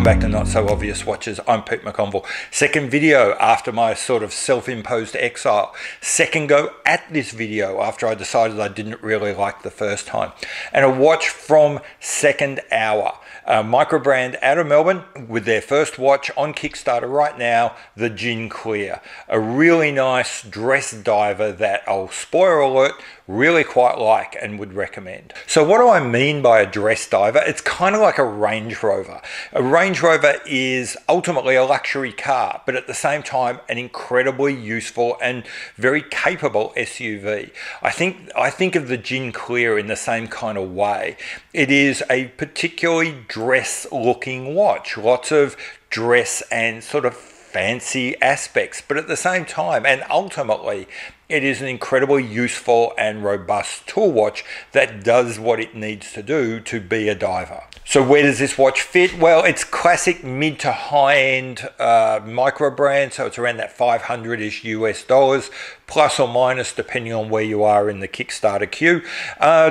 Welcome back to Not So Obvious Watches. I'm Pete McConville. Second video after my sort of self-imposed exile. Second go at this video after I decided I didn't really like the first time. And a watch from Second Hour, a micro brand out of Melbourne with their first watch on Kickstarter right now, the Gin Clear. A really nice dress diver that I'll spoiler alert, really quite like and would recommend. So what do I mean by a dress diver? It's kind of like a Range Rover. A Range Rover is ultimately a luxury car, but at the same time an incredibly useful and very capable SUV. I think of the Gin Clear in the same kind of way. It is a particularly dress looking watch, lots of dress and sort of fancy aspects, but at the same time and ultimately it is an incredibly useful and robust tool watch that does what it needs to do to be a diver. So where does this watch fit? Well, it's classic mid to high-end micro brand, so it's around that 500-ish US dollars, plus or minus depending on where you are in the Kickstarter queue.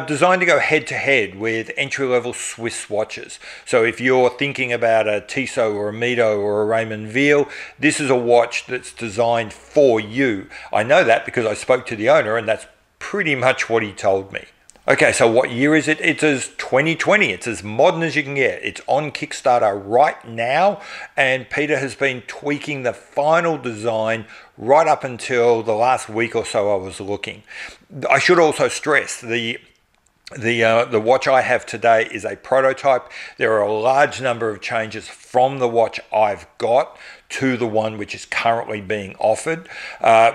Designed to go head-to-head with entry-level Swiss watches. So if you're thinking about a Tissot or a Mito or a Raymond Viel, this is a watch that's designed for you. I know that because I spoke to the owner and that's pretty much what he told me. Okay, so what year is it? It's as 2020. It's as modern as you can get. It's on Kickstarter right now, and Peter has been tweaking the final design right up until the last week or so I was looking. I should also stress the watch I have today is a prototype. There are a large number of changes from the watch I've got to the one which is currently being offered.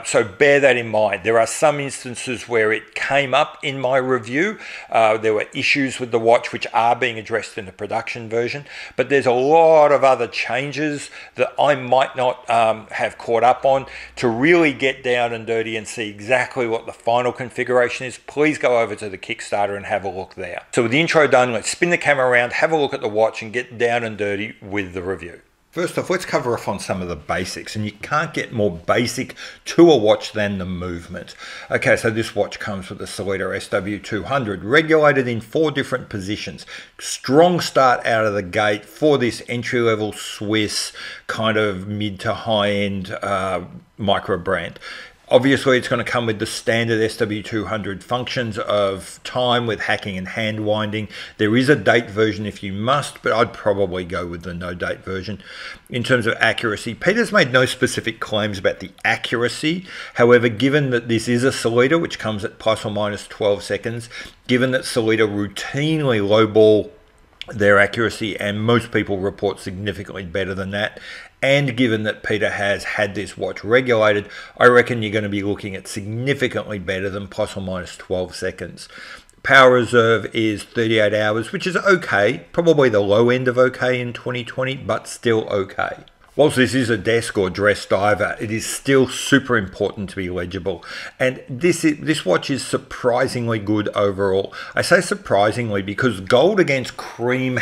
So bear that in mind. There are some instances where it came up in my review. There were issues with the watch which are being addressed in the production version, but there's a lot of other changes that I might not have caught up on. To really get down and dirty and see exactly what the final configuration is, please go over to the Kickstarter and have a look there. So with the intro done, let's spin the camera around, have a look at the watch and get down and dirty with the review. First off, let's cover off on some of the basics, and you can't get more basic to a watch than the movement. Okay, so this watch comes with the Sellita SW200, regulated in 4 different positions. Strong start out of the gate for this entry-level Swiss kind of mid to high-end micro brand. Obviously, it's going to come with the standard SW200 functions of time with hacking and hand winding. There is a date version if you must, but I'd probably go with the no date version. In terms of accuracy, Peter's made no specific claims about the accuracy. However, given that this is a Sellita, which comes at plus or minus 12 seconds, given that Sellita routinely lowball their accuracy and most people report significantly better than that, and given that Peter has had this watch regulated, I reckon you're going to be looking at significantly better than plus or minus 12 seconds. Power reserve is 38 hours, which is okay, probably the low end of okay in 2020, but still okay. Whilst this is a desk or dress diver, it is still super important to be legible. And this watch is surprisingly good overall. I say surprisingly because gold against cream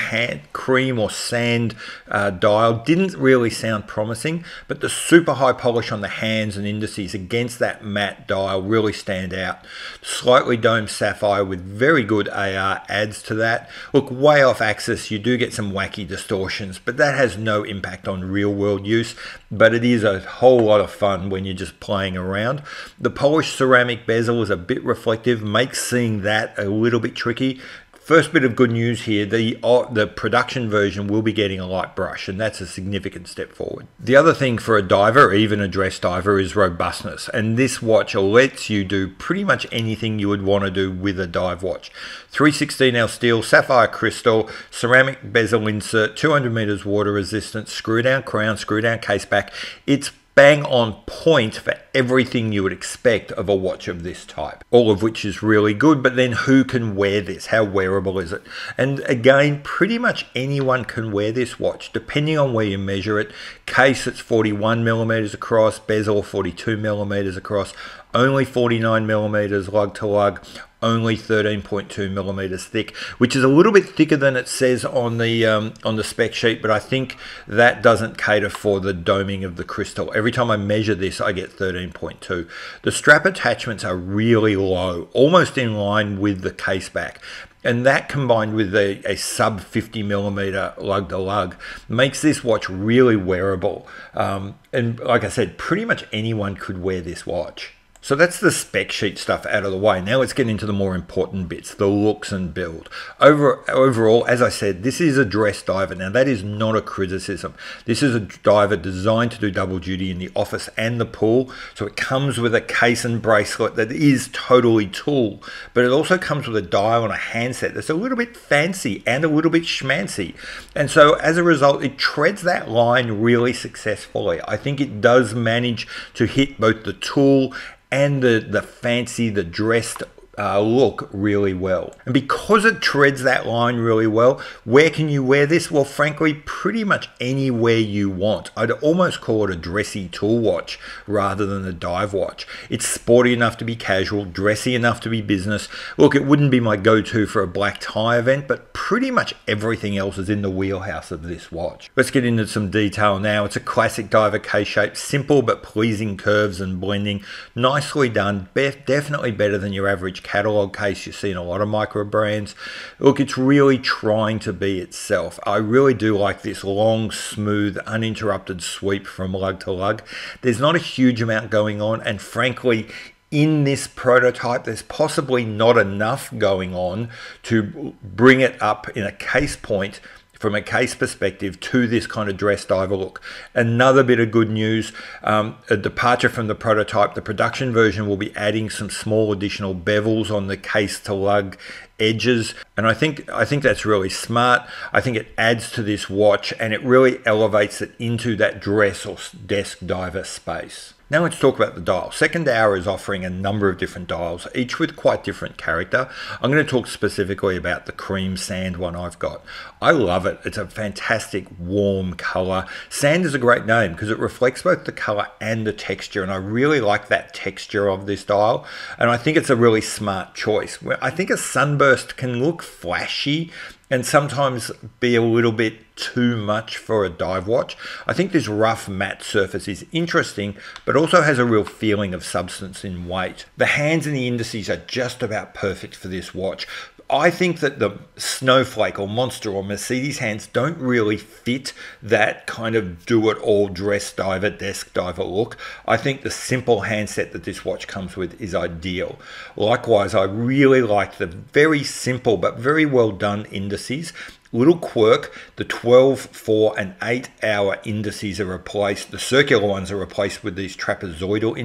or sand dial didn't really sound promising, but the super high polish on the hands and indices against that matte dial really stand out. Slightly domed sapphire with very good AR adds to that. Look, way off axis, you do get some wacky distortions, but that has no impact on real world use, but it is a whole lot of fun when you're just playing around. The polished ceramic bezel is a bit reflective, makes seeing that a little bit tricky. First bit of good news here, the production version will be getting a light brush, and that's a significant step forward. The other thing for a diver, even a dress diver, is robustness, and this watch lets you do pretty much anything you would want to do with a dive watch. 316L steel, sapphire crystal, ceramic bezel insert, 200 meters water resistance, screw down crown, screw down case back. It's bang on point for everything you would expect of a watch of this type, all of which is really good. But then who can wear this? How wearable is it? And again, pretty much anyone can wear this watch depending on where you measure it. Case, it's 41 millimeters across, bezel 42 millimeters across, only 49 millimeters lug to lug, only 13.2 millimeters thick, which is a little bit thicker than it says on the spec sheet, but I think that doesn't cater for the doming of the crystal. Every time I measure this, I get 13.2. The strap attachments are really low, almost in line with the case back. And that combined with a sub 50mm lug to lug makes this watch really wearable. And like I said, pretty much anyone could wear this watch. So that's the spec sheet stuff out of the way. Now let's get into the more important bits, the looks and build. Overall, as I said, this is a dress diver. Now that is not a criticism. This is a diver designed to do double duty in the office and the pool. So it comes with a case and bracelet that is totally tool, but it also comes with a dial and a handset that's a little bit fancy and a little bit schmancy. And so as a result, it treads that line really successfully. I think it does manage to hit both the tool and the fancy, the dressed look really well. And because it treads that line really well, where can you wear this? Well, frankly, pretty much anywhere you want. I'd almost call it a dressy tool watch rather than a dive watch. It's sporty enough to be casual, dressy enough to be business. Look, it wouldn't be my go-to for a black tie event, but pretty much everything else is in the wheelhouse of this watch. Let's get into some detail now. It's a classic diver K-shape, simple but pleasing curves and blending, nicely done, definitely better than your average catalog case you see in a lot of micro brands. Look, it's really trying to be itself. I really do like this long, smooth, uninterrupted sweep from lug to lug. There's not a huge amount going on, and frankly, in this prototype, there's possibly not enough going on to bring it up in a case point from a case perspective to this kind of dress diver look. Another bit of good news, a departure from the prototype, the production version will be adding some small additional bevels on the case to lug edges, and I think that's really smart. I think it adds to this watch and it really elevates it into that dress or desk diver space. Now let's talk about the dial. Second Hour is offering a number of different dials, each with quite different character. I'm going to talk specifically about the cream sand one I've got. I love it. It's a fantastic warm color. Sand is a great name because it reflects both the color and the texture, and I really like that texture of this dial, and I think it's a really smart choice. I think a sunburst can look flashy and sometimes be a little bit too much for a dive watch. I think this rough matte surface is interesting, but also has a real feeling of substance in weight. The hands and the indices are just about perfect for this watch. I think that the Snowflake or Monster or Mercedes hands don't really fit that kind of do-it-all dress diver, desk diver look. I think the simple handset that this watch comes with is ideal. Likewise, I really like the very simple but very well done indices. Little quirk, the 12, 4 and 8 hour indices are replaced. The circular ones are replaced with these trapezoidal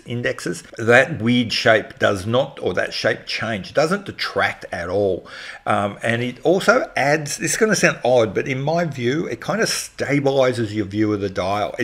indexes. That weird shape does not, or that shape change, doesn't detract at all. And it also adds, this is going to sound odd, but in my view, it kind of stabilizes your view of the dial.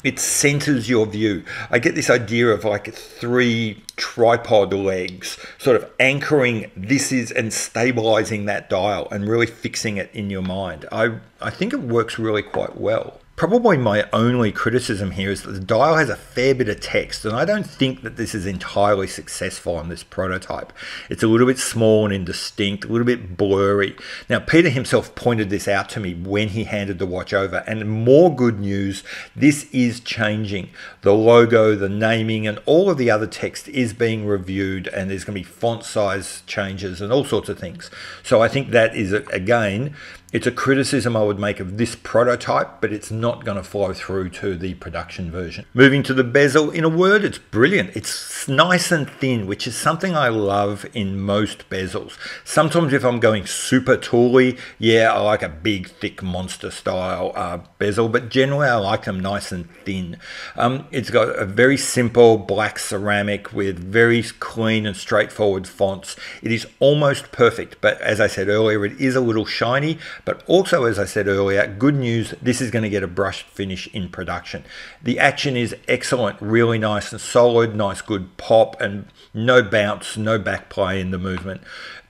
It centers your view. I get this idea of like 3 tripod legs sort of anchoring this is and stabilizing that dial and really fixing it in your mind. I think it works really quite well. Probably my only criticism here is that the dial has a fair bit of text, and I don't think that this is entirely successful on this prototype. It's a little bit small and indistinct, a little bit blurry. Now, Peter himself pointed this out to me when he handed the watch over, and more good news, this is changing. The logo, the naming, and all of the other text is being reviewed, and there's going to be font size changes and all sorts of things. So I think that is, again, it's a criticism I would make of this prototype, but it's not going to flow through to the production version. Moving to the bezel, in a word, it's brilliant. It's nice and thin, which is something I love in most bezels. Sometimes if I'm going super tooly, yeah, I like a big, thick monster style bezel, but generally I like them nice and thin. It's got a very simple black ceramic with very clean and straightforward fonts. It is almost perfect, but as I said earlier, it is a little shiny. But also, as I said earlier, good news, this is going to get a brushed finish in production. The action is excellent, really nice and solid, nice good pop, and no bounce, no backplay in the movement.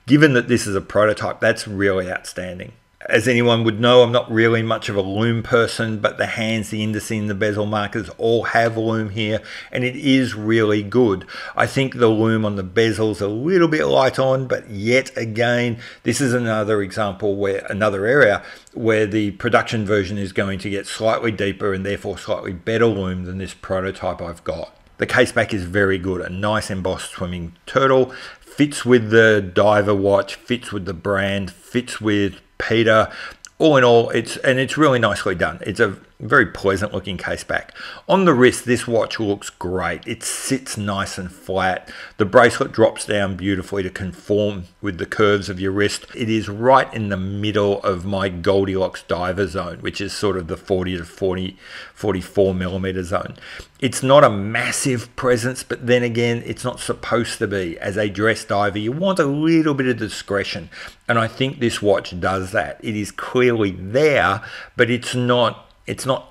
Given that this is a prototype, that's really outstanding. As anyone would know, I'm not really much of a lume person, but the hands, the indices, and the bezel markers all have lume here, and it is really good. I think the lume on the bezel's a little bit light on, but yet again, this is another example where, another area where the production version is going to get slightly deeper and therefore slightly better lume than this prototype I've got. The case back is very good, a nice embossed swimming turtle, fits with the diver watch, fits with the brand, fits with Peter. All in all, it's really nicely done. It's a very pleasant looking case back. On the wrist, this watch looks great. It sits nice and flat. The bracelet drops down beautifully to conform with the curves of your wrist. It is right in the middle of my Goldilocks diver zone, which is sort of the 40 to 44 millimeter zone. It's not a massive presence, but then again, it's not supposed to be. As a dress diver, you want a little bit of discretion. And I think this watch does that. It is clearly there, but it's not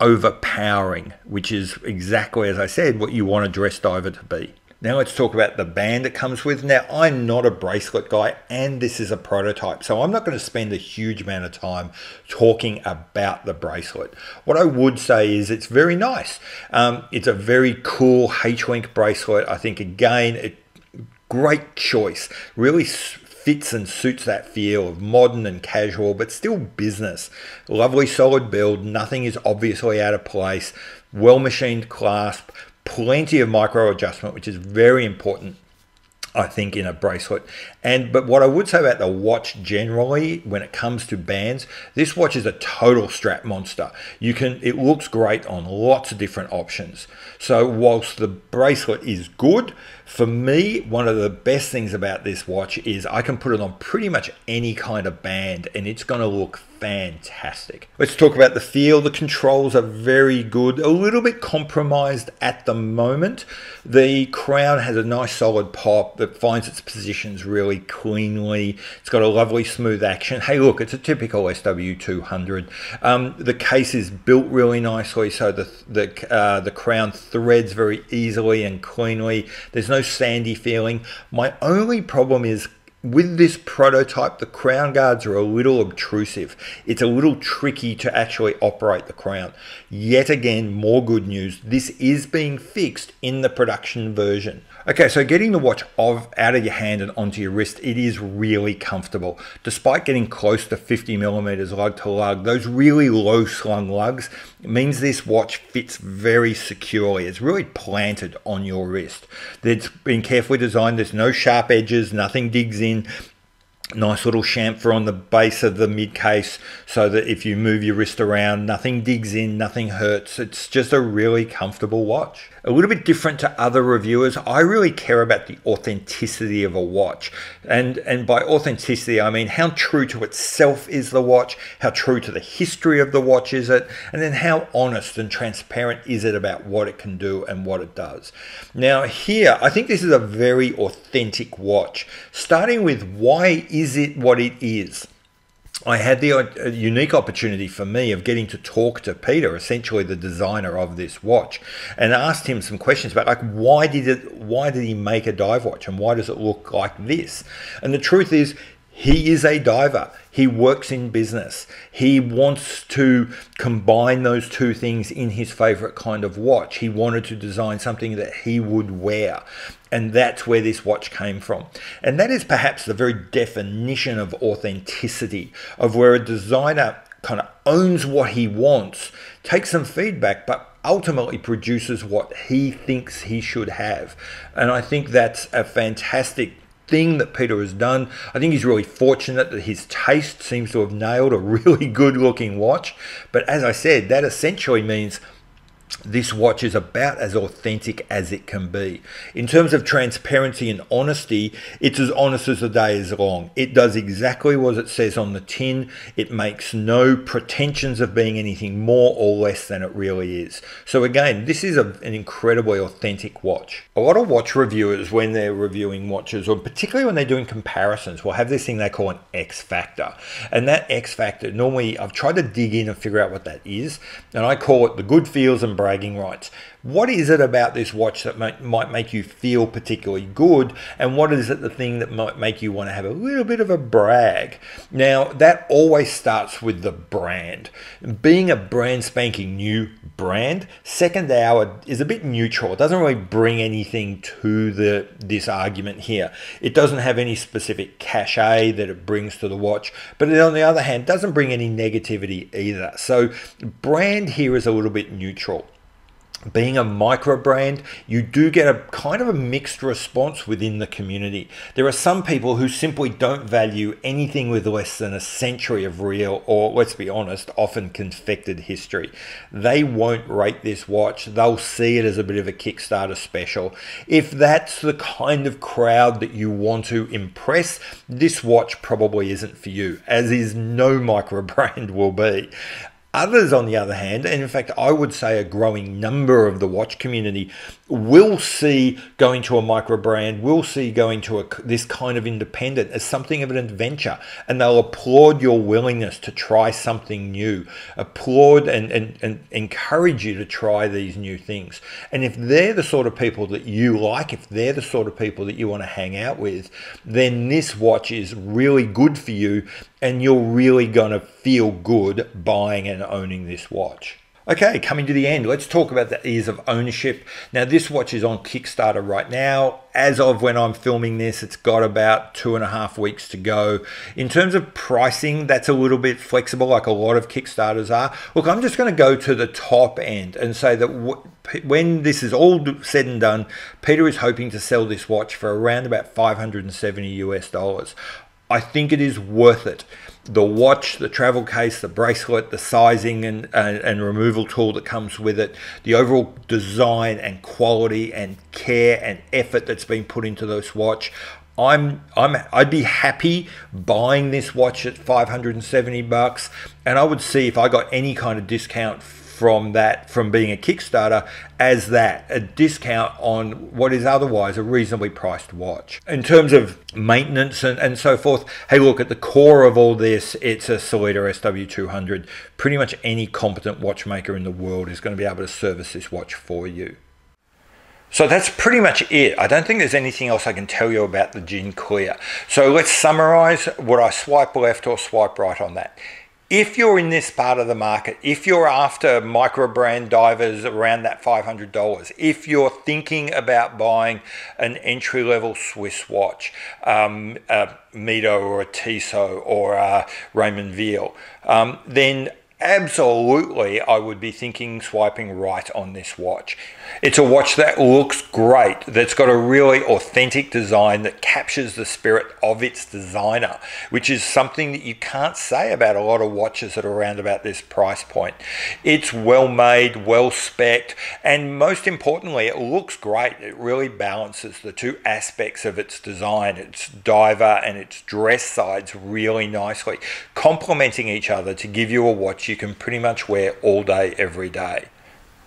overpowering, which is exactly, as I said, what you want a dress diver to be. Now let's talk about the band it comes with. Now, I'm not a bracelet guy, and this is a prototype, so I'm not going to spend a huge amount of time talking about the bracelet. What I would say is it's very nice. It's a very cool H-link bracelet. I think, again, a great choice. Really fits and suits that feel of modern and casual, but still business. Lovely solid build. Nothing is obviously out of place. Well machined clasp. Plenty of micro adjustment, which is very important, I think, in a bracelet. But what I would say about the watch generally, when it comes to bands, this watch is a total strap monster. It looks great on lots of different options. So whilst the bracelet is good, for me, one of the best things about this watch is I can put it on pretty much any kind of band and it's going to look fantastic. Let's talk about the feel. The controls are very good, a little bit compromised at the moment. The crown has a nice solid pop that finds its positions really cleanly. It's got a lovely smooth action. Hey, look, it's a typical SW200. The case is built really nicely, so the crown threads very easily and cleanly. There's no sandy feeling. My only problem is with this prototype, the crown guards are a little obtrusive. It's a little tricky to actually operate the crown. Yet again, more good news. This is being fixed in the production version. Okay, so getting the watch out of your hand and onto your wrist, it is really comfortable. Despite getting close to 50 millimeters lug to lug, those really low slung lugs means this watch fits very securely. It's really planted on your wrist. It's been carefully designed. There's no sharp edges, nothing digs in. Nice little chamfer on the base of the mid case so that if you move your wrist around, nothing digs in, nothing hurts. It's just a really comfortable watch. A little bit different to other reviewers, I really care about the authenticity of a watch. And by authenticity, I mean how true to itself is the watch, how true to the history of the watch is it, and then how honest and transparent is it about what it can do and what it does. Now here, I think this is a very authentic watch. Starting with why is it what it is? I had the unique opportunity for me of getting to talk to Peter, essentially the designer of this watch, and asked him some questions about like why did he make a dive watch and why does it look like this? And the truth is, he is a diver. He works in business. He wants to combine those two things in his favorite kind of watch. He wanted to design something that he would wear. And that's where this watch came from. And that is perhaps the very definition of authenticity, of where a designer kind of owns what he wants, takes some feedback, but ultimately produces what he thinks he should have. And I think that's a fantastic thing that Peter has done. I think he's really fortunate that his taste seems to have nailed a really good looking watch. But as I said, that essentially means this watch is about as authentic as it can be. In terms of transparency and honesty, it's as honest as the day is long. It does exactly what it says on the tin. It makes no pretensions of being anything more or less than it really is. So again, this is an incredibly authentic watch. A lot of watch reviewers, when they're reviewing watches, or particularly when they're doing comparisons, will have this thing they call an X factor. And that X factor, normally I've tried to dig in and figure out what that is, and I call it the good feels and bragging rights. What is it about this watch that might make you feel particularly good, and what is it the thing that might make you want to have a little bit of a brag? Now, that always starts with the brand. Being a brand spanking new brand, Second Hour is a bit neutral. It doesn't really bring anything to this argument here. It doesn't have any specific cachet that it brings to the watch, but on the other hand, doesn't bring any negativity either. So brand here is a little bit neutral. Being a micro brand, you do get a kind of a mixed response within the community. There are some people who simply don't value anything with less than a century of real, or let's be honest, often confected history. They won't rate this watch. They'll see it as a bit of a Kickstarter special. If that's the kind of crowd that you want to impress, this watch probably isn't for you, as is no micro brand will be. Others, on the other hand, and in fact, I would say a growing number of the watch community will see going to a micro brand, will see going to this kind of independent as something of an adventure, and they'll applaud your willingness to try something new, applaud and encourage you to try these new things. And if they're the sort of people that you like, if they're the sort of people that you want to hang out with, then this watch is really good for you, and you're really going to feel good buying and owning this watch. Okay, coming to the end, let's talk about the ease of ownership. Now, this watch is on Kickstarter right now. As of when I'm filming this, it's got about 2.5 weeks to go. In terms of pricing, that's a little bit flexible, like a lot of Kickstarters are. Look, I'm just going to go to the top end and say that when this is all said and done, Peter is hoping to sell this watch for around about $570 US. I think it is worth it. The watch, the travel case, the bracelet, the sizing and removal tool that comes with it, the overall design and quality and care and effort that's been put into this watch. I'd be happy buying this watch at $570, and I would see if I got any kind of discount from being a Kickstarter as a discount on what is otherwise a reasonably priced watch. In terms of maintenance and so forth, hey, look, at the core of all this, it's a Sellita SW200. Pretty much any competent watchmaker in the world is going to be able to service this watch for you. So that's pretty much it. I don't think there's anything else I can tell you about the Gin Clear. So let's summarize. Would I swipe left or swipe right on that? If you're in this part of the market, if you're after micro brand divers around that $500, if you're thinking about buying an entry-level Swiss watch, a Mito or a Tissot or a Raymond Weil, then absolutely I would be thinking swiping right on this watch. It's a watch that looks great, that's got a really authentic design that captures the spirit of its designer, which is something that you can't say about a lot of watches that are around about this price point. It's well made, well spec'd, and most importantly, it looks great. It really balances the two aspects of its design, its diver and its dress sides, really nicely, complementing each other to give you a watch you can pretty much wear all day, every day.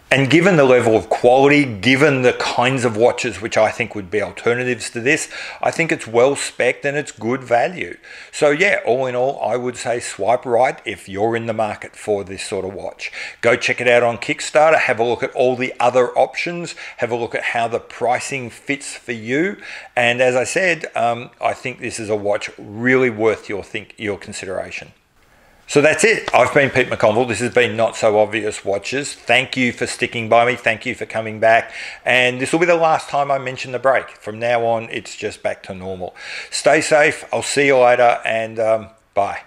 And given the level of quality, given the kinds of watches which I think would be alternatives to this, I think it's well spec'd and it's good value. So yeah, all in all, I would say swipe right if you're in the market for this sort of watch. Go check it out on Kickstarter, have a look at all the other options, have a look at how the pricing fits for you. And as I said, I think this is a watch really worth your consideration. So that's it. I've been Pete McConville. This has been Not So Obvious Watches. Thank you for sticking by me. Thank you for coming back. And this will be the last time I mention the break. From now on, it's just back to normal. Stay safe. I'll see you later, and bye.